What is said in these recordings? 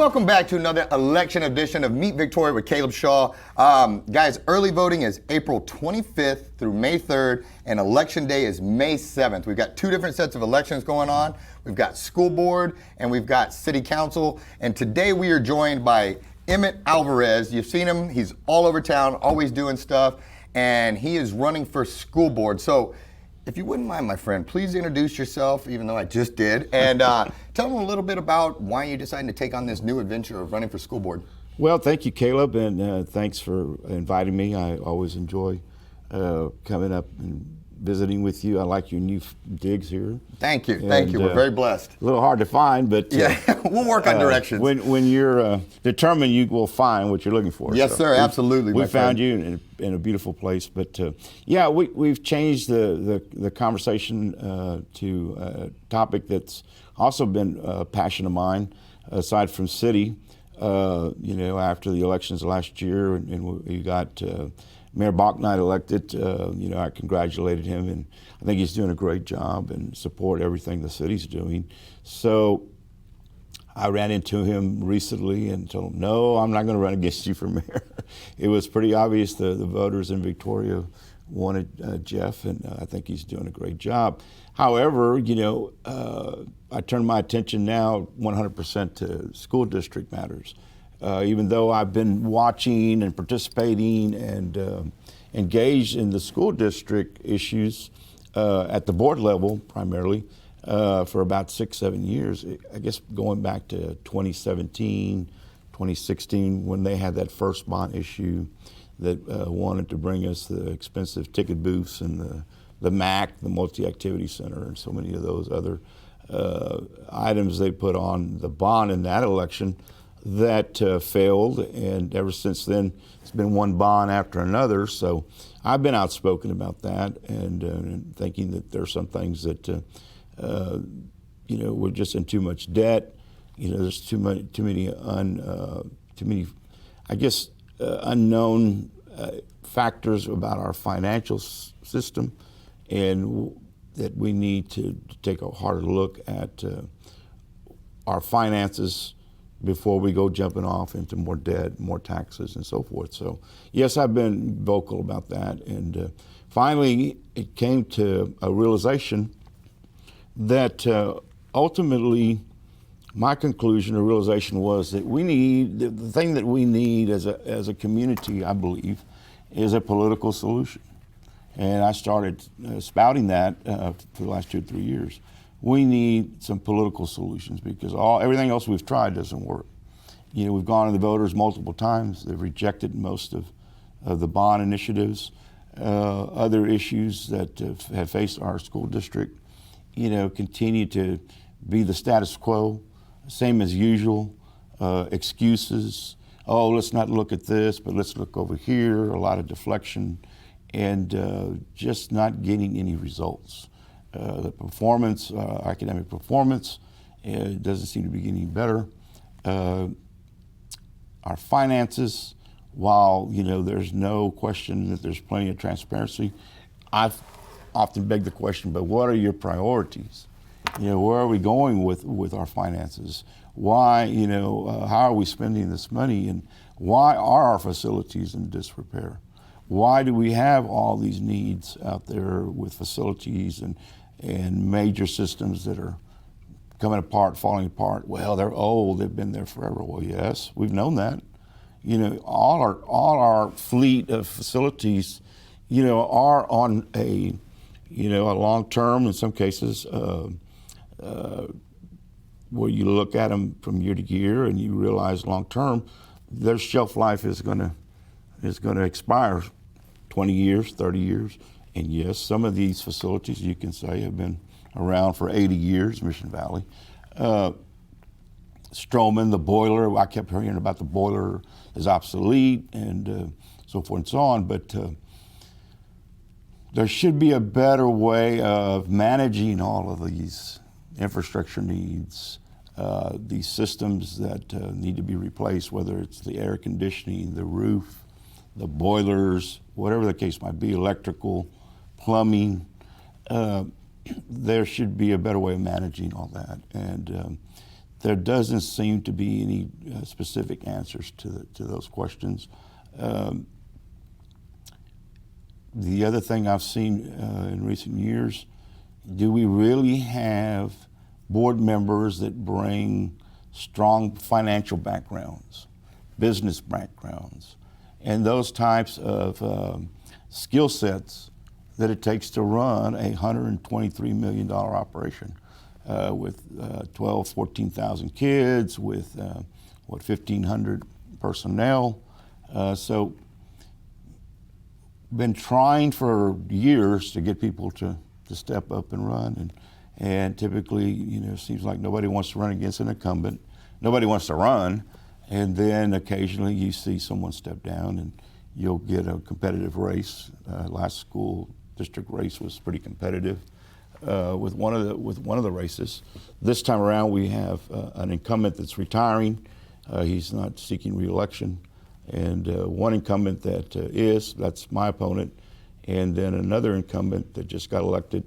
welcome back to another election edition of Meet Victoria with Caleb Shaw. Guys, early voting is April 25th through May 3rd, and election day is May 7th. We've got two different sets of elections going on. We've got school board and we've got city council. And today we are joined by Emett Alvarez. You've seen him. He's all over town, always doing stuff, and he is running for school board. So if you wouldn't mind, my friend, please introduce yourself, even though I just did, and tell them a little bit about why you decided to take on this new adventure of running for school board. Well, thank you, Caleb, and thanks for inviting me. I always enjoy coming up and visiting with you. I like your new digs here. Thank you. Thank you. We're very blessed. A little hard to find, but yeah, we'll work on directions. When you're determined, you will find what you're looking for. Yes, sir. Absolutely. We found you in a beautiful place, but yeah, we've changed the conversation to a topic that's also been a passion of mine, aside from city. After the elections last year, and we got Mayor Bachnight elected, I congratulated him, and I think he's doing a great job and support everything the city's doing. So I ran into him recently and told him, no, I'm not going to run against you for mayor. It was pretty obvious the voters in Victoria wanted Jeff, and I think he's doing a great job. However, I turn my attention now 100% to school district matters. Even though I've been watching and participating and engaged in the school district issues at the board level primarily for about 6-7 years, I guess going back to 2017, 2016, when they had that first bond issue that wanted to bring us the expensive ticket booths and the MAC, the Multi-Activity Center, and so many of those other items they put on the bond in that election that failed, and ever since then it's been one bond after another. So I've been outspoken about that, and thinking that there are some things that we're just in too much debt. There's too many unknown factors about our financial system, and that we need to take a harder look at our finances before we go jumping off into more debt, more taxes, and so forth. So yes, I've been vocal about that, and finally it came to a realization that ultimately my conclusion or realization was that we need, the thing that we need as a community, I believe, is a political solution. And I started spouting that for the last 2 or 3 years. We need some political solutions because everything else we've tried doesn't work. We've gone to the voters multiple times. They've rejected most of the bond initiatives. Other issues that have faced our school district, continue to be the status quo, same as usual, excuses. Oh, let's not look at this, but let's look over here, a lot of deflection, and just not getting any results. The performance, academic performance, doesn't seem to be getting better. Our finances, while there's no question that there's plenty of transparency, I've often begged the question, but what are your priorities? Where are we going with our finances? Why, how are we spending this money, and why are our facilities in disrepair? Why do we have all these needs out there with facilities and major systems that are coming apart, falling apart? Well, they're old, they've been there forever. Well, yes, we've known that. All our fleet of facilities, are on a long-term, in some cases, where you look at them from year to year and you realize long-term, their shelf life is going to expire 20 years, 30 years. And yes, some of these facilities you can say have been around for 80 years, Mission Valley. Stroman, the boiler, I kept hearing about the boiler is obsolete and so forth and so on, but there should be a better way of managing all of these infrastructure needs, these systems that need to be replaced, whether it's the air conditioning, the roof, the boilers, whatever the case might be, electrical, plumbing. There should be a better way of managing all that. And there doesn't seem to be any specific answers to those questions. The other thing I've seen in recent years, do we really have board members that bring strong financial backgrounds, business backgrounds, and those types of skill sets that it takes to run a $123 million operation with 12, 14,000 kids, with 1,500 personnel. So been trying for years to get people to step up and run, and typically, it seems like nobody wants to run against an incumbent. Nobody wants to run, and then occasionally you see someone step down and you'll get a competitive race. Last school district race was pretty competitive with one of the races. This time around we have an incumbent that's retiring. He's not seeking re-election. And one incumbent that's my opponent, and then another incumbent that just got elected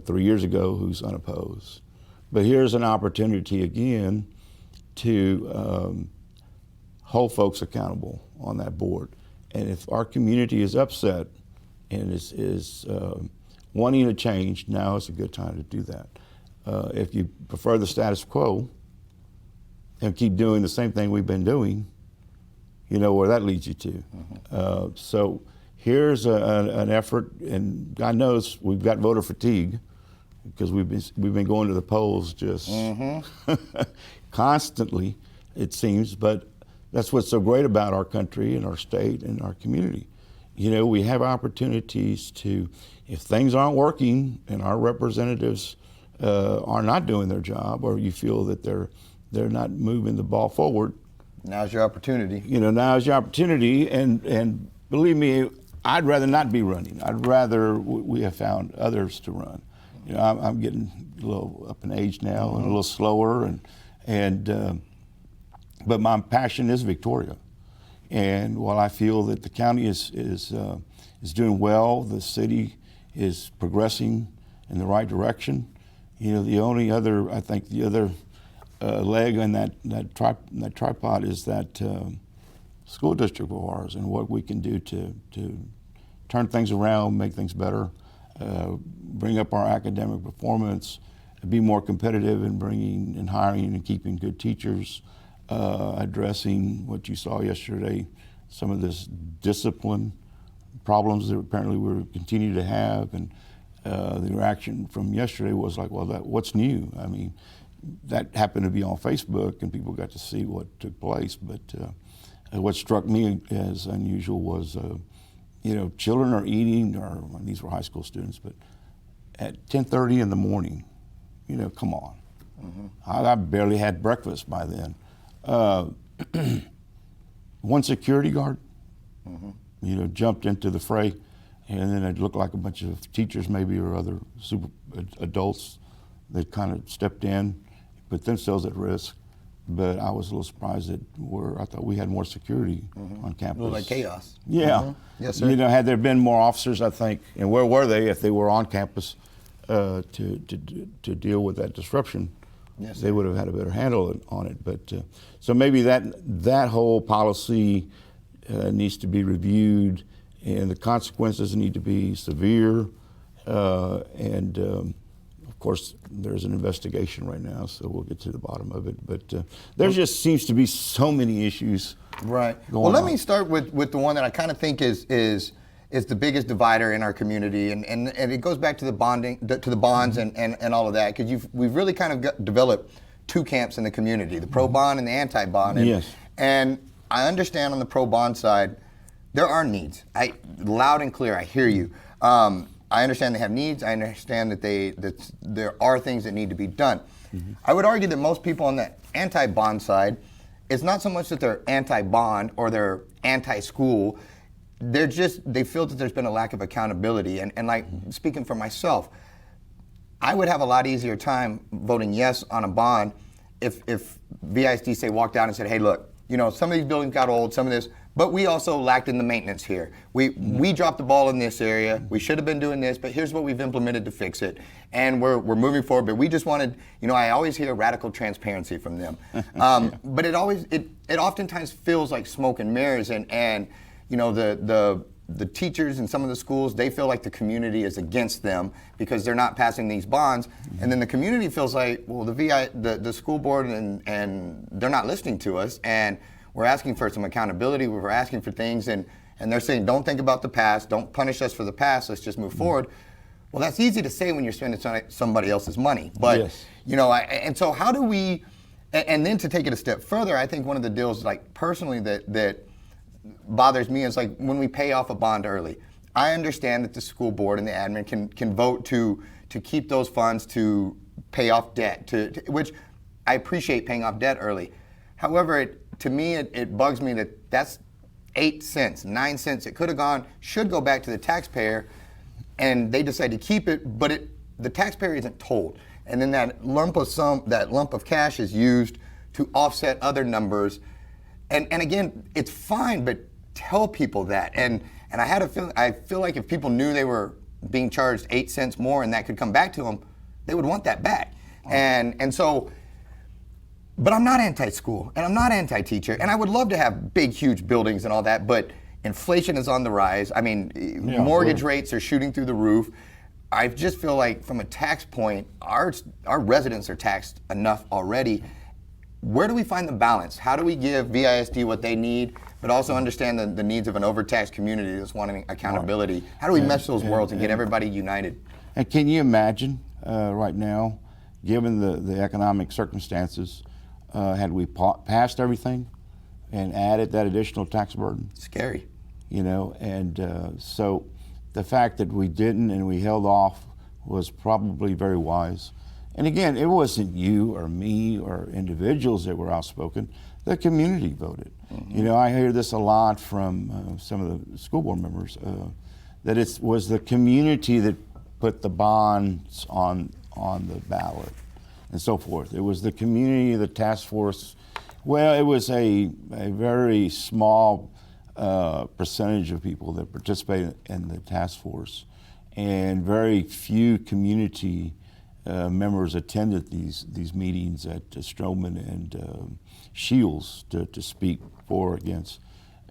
3 years ago who's unopposed. But here's an opportunity again to hold folks accountable on that board. And if our community is upset and is wanting a change, now is a good time to do that. If you prefer the status quo and keep doing the same thing we've been doing, you know where that leads you to. So here's an effort, and God knows we've got voter fatigue because we've been going to the polls just constantly, it seems. But that's what's so great about our country and our state and our community. We have opportunities to, if things aren't working and our representatives are not doing their job, or you feel that they're not moving the ball forward, now's your opportunity. Now's your opportunity, and believe me, I'd rather not be running. I'd rather we have found others to run. I'm getting a little up in age now and a little slower, but my passion is Victoria. And while I feel that the county is doing well, the city is progressing in the right direction. The only other, I think, leg on that tripod is that school district of ours and what we can do to turn things around, make things better, bring up our academic performance, be more competitive in bringing and hiring and keeping good teachers, addressing what you saw yesterday, some of this discipline problems that apparently we continue to have, and the reaction from yesterday was like, well, what's new? I mean, that happened to be on Facebook and people got to see what took place, but what struck me as unusual was, children are eating, or these were high school students, but at 10:30 in the morning, come on. I barely had breakfast by then. One security guard, jumped into the fray, and then it looked like a bunch of teachers maybe or other super adults that kind of stepped in, put themselves at risk. But I was a little surprised that I thought we had more security on campus. A little like chaos. Yeah. Yes, sir. Had there been more officers, I think, and where were they if they were on campus to deal with that disruption? Yes, they would have had a better handle on it. But so maybe that whole policy needs to be reviewed, and the consequences need to be severe. Of course, there's an investigation right now, so we'll get to the bottom of it. But there just seems to be so many issues. Right. Well, let me start with the one that I kind of think is the biggest divider in our community, and it goes back to the bonding, to the bonds and all of that, because we've really kind of developed two camps in the community: the pro bond and the anti bond. Yes. And I understand on the pro bond side, there are needs. Loud and clear, I hear you. I understand they have needs. I understand that there are things that need to be done. I would argue that most people on the anti-bond side, it's not so much that they're anti-bond or they're anti-school. They feel that there's been a lack of accountability. And like speaking for myself, I would have a lot easier time voting yes on a bond if VISD walked out and said, hey, look, some of these buildings got old, some of this, But we also lacked in the maintenance here. We dropped the ball in this area. We should have been doing this, but here's what we've implemented to fix it. And we're moving forward. But we just wanted, I always hear radical transparency from them. But it oftentimes feels like smoke and mirrors. And the teachers in some of the schools, they feel like the community is against them because they're not passing these bonds. And then the community feels like, well, the school board and they're not listening to us. And we're asking for some accountability. We're asking for things, and they're saying, don't think about the past. Don't punish us for the past. Let's just move forward. Well, that's easy to say when you're spending somebody else's money. But, yes. And so how do we, and then to take it a step further, I think one of the deals, like personally, that bothers me is like when we pay off a bond early. I understand that the school board and the admin can vote to keep those funds to pay off debt, which I appreciate paying off debt early. However, to me, it bugs me that that's 8 cents, 9 cents. It should go back to the taxpayer, and they decide to keep it, but the taxpayer isn't told. And then that lump of cash is used to offset other numbers. And again, it's fine, but tell people that. And I feel like if people knew they were being charged 8 cents more and that could come back to them, they would want that back. And so. But I'm not anti-school, and I'm not anti-teacher, and I would love to have big, huge buildings and all that, but inflation is on the rise. I mean, mortgage rates are shooting through the roof. I just feel like from a tax point, our residents are taxed enough already. Where do we find the balance? How do we give VISD what they need, but also understand the needs of an overtaxed community that's wanting accountability? How do we mesh those worlds and get everybody united? And can you imagine right now, given the economic circumstances, had we passed everything and added that additional tax burden? Scary. And so the fact that we didn't and we held off was probably very wise. And again, it wasn't you or me or individuals that were outspoken. The community voted. Mm-hmm. I hear this a lot from some of the school board members, that it was the community that put the bonds on the ballot and so forth. It was the community, the task force. Well, it was a very small percentage of people that participated in the task force, and very few community members attended these meetings at Stroman and Shields to speak for or against.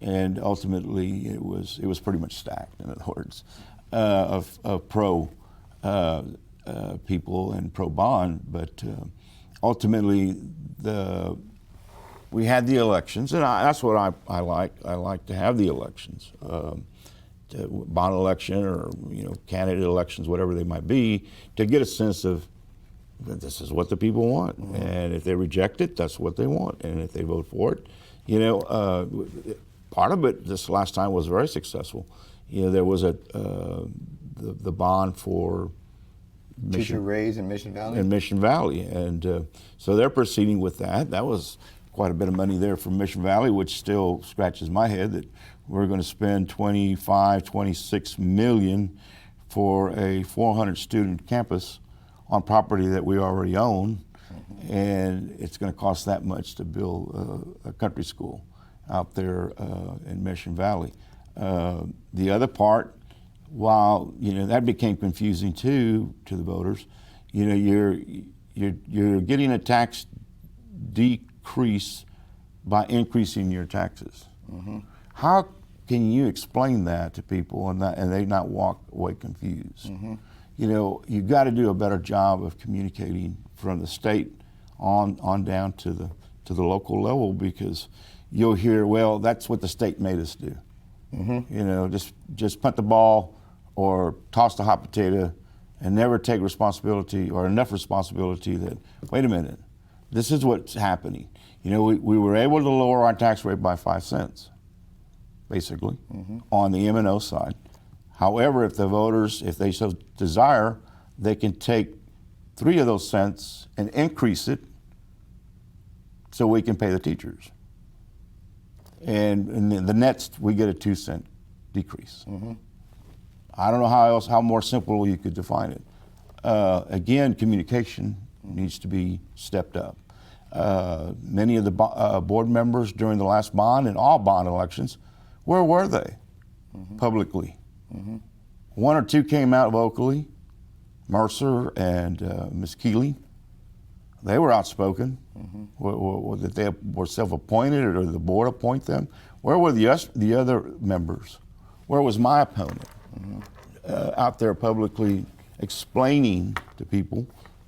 And ultimately, it was pretty much stacked, in other words, of pro people and pro bond, but ultimately we had the elections, and that's what I like. I like to have the elections, bond election or candidate elections, whatever they might be, to get a sense of that this is what the people want, mm-hmm. and if they reject it, that's what they want, and if they vote for it, part of it this last time was very successful. There was the bond for Teacher raise in Mission Valley? In Mission Valley. And so they're proceeding with that. That was quite a bit of money there from Mission Valley, which still scratches my head that we're going to spend $26 million for a 400 student campus on property that we already own. Mm-hmm. And it's going to cost that much to build a country school out there in Mission Valley. The other part, while that became confusing too to the voters, you're getting a tax decrease by increasing your taxes. Mm-hmm. How can you explain that to people and they not walk away confused? Mm-hmm. You've got to do a better job of communicating from the state on down to the local level, because you'll hear, well, that's what the state made us do. Mm-hmm. Just punt the ball or toss the hot potato and never take responsibility or enough responsibility that, wait a minute, this is what's happening. We were able to lower our tax rate by 5 cents, basically, mm-hmm. on the M&O side. However, if the voters, if they so desire, they can take 3 of those cents and increase it so we can pay the teachers. And the next, we get a 2 cent decrease. Mm-hmm. I don't know how more simple you could define it. Again, communication needs to be stepped up. Many of the board members during the last bond and all bond elections Where were they publicly? One or two came out vocally, Mercer and Ms. Keeley. They were outspoken. That they were self-appointed, or did the board appoint them? Where were the other members? Where was my opponent? Out there publicly explaining to people,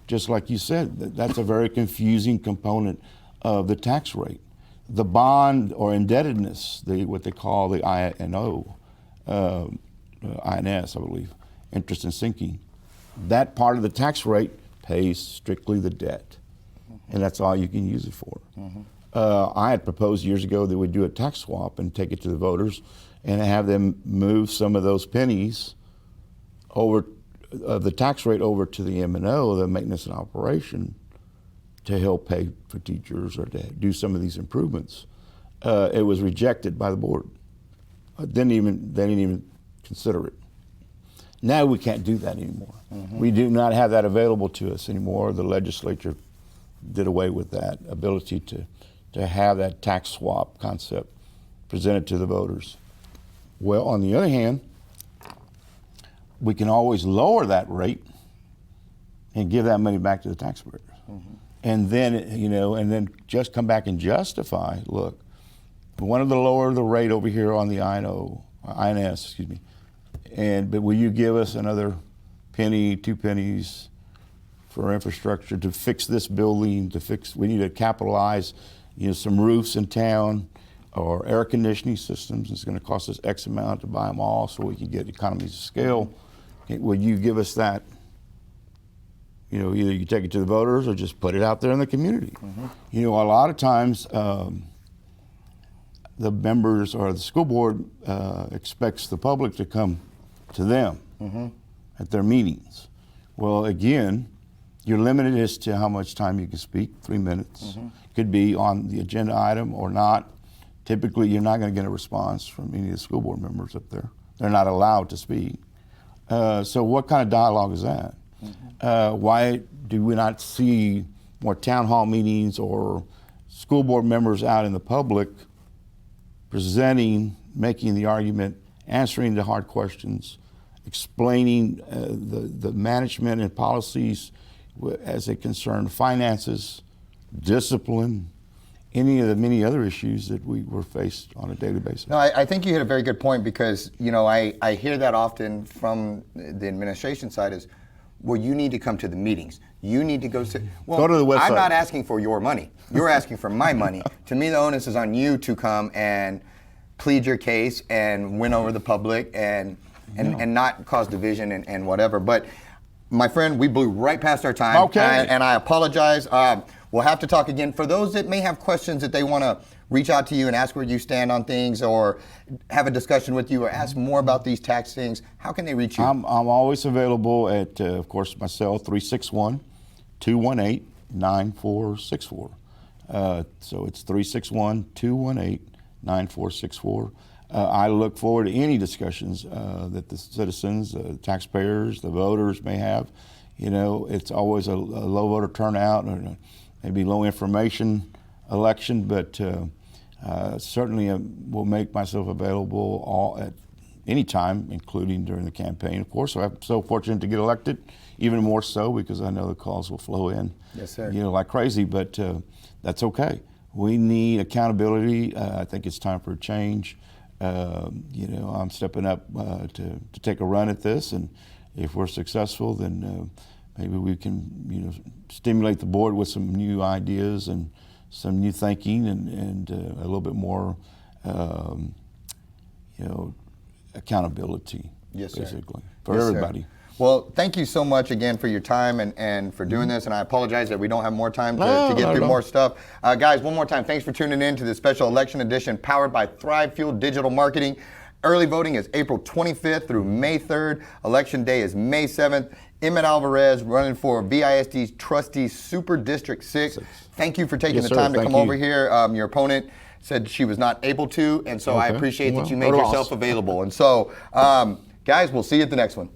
just like you said, that's a very confusing component of the tax rate. The bond or indebtedness, what they call the INO, INS, I believe, interest and sinking, that part of the tax rate pays strictly the debt, and that's all you can use it for. I had proposed years ago that we do a tax swap and take it to the voters and have them move some of those pennies over the tax rate over to the M&O, the maintenance and operation, to help pay for teachers or to do some of these improvements. It was rejected by the board. They didn't even consider it. Now we can't do that anymore. We do not have that available to us anymore. The legislature did away with that ability to have that tax swap concept presented to the voters. Well, on the other hand, we can always lower that rate and give that money back to the taxpayers. And then, and then just come back and justify, look, we wanted to lower the rate over here on the INS, but will you give us another penny, 2 pennies for infrastructure to fix this building, we need to capitalize, some roofs in town or air conditioning systems. It's going to cost us X amount to buy them all so we can get economies of scale. Will you give us that? Either you take it to the voters or just put it out there in the community. A lot of times the members or the school board expects the public to come to them at their meetings. Well, again, you're limited as to how much time you can speak, 3 minutes. Could be on the agenda item or not. Typically, you're not going to get a response from any of the school board members up there. They're not allowed to speak. So what kind of dialogue is that? Why do we not see more town hall meetings or school board members out in the public presenting, making the argument, answering the hard questions, explaining the management and policies as they concern finances, discipline, any of the many other issues that we were faced on a daily basis? No, I think you hit a very good point because, I hear that often from the administration side is, well, you need to come to the meetings. You need to go to the website. I'm not asking for your money. You're asking for my money. To me, the onus is on you to come and plead your case and win over the public and not cause division and whatever. But my friend, we blew right past our time. Okay. And I apologize. We'll have to talk again. For those that may have questions that they want to reach out to you and ask where you stand on things or have a discussion with you or ask more about these tax things, how can they reach you? I'm always available at, of course, my cell, 361-218-9464. So it's 361-218-9464. I look forward to any discussions that the citizens, the taxpayers, the voters may have. It's always a low voter turnout or maybe low information election, but certainly will make myself available at any time, including during the campaign. Of course, I'm so fortunate to get elected, even more so because I know the calls will flow in, yes, sir. Like crazy, but that's okay. We need accountability. I think it's time for a change. I'm stepping up to take a run at this, and if we're successful, then maybe we can, stimulate the board with some new ideas and some new thinking and a little bit more, accountability, yes, basically, sir. for yes, everybody. Sir. Well, thank you so much again for your time and for doing this. And I apologize that we don't have more time to get through more stuff. Guys, one more time, thanks for tuning in to this special election edition powered by ThriveFuel Digital Marketing. Early voting is April 25th through May 3rd. Election day is May 7th. Emett Alvarez running for VISD's Trustee Super District 6. Thank you for taking the time to come over here. Your opponent said she was not able to, and so I appreciate that you made yourself available. And so, guys, we'll see you at the next one.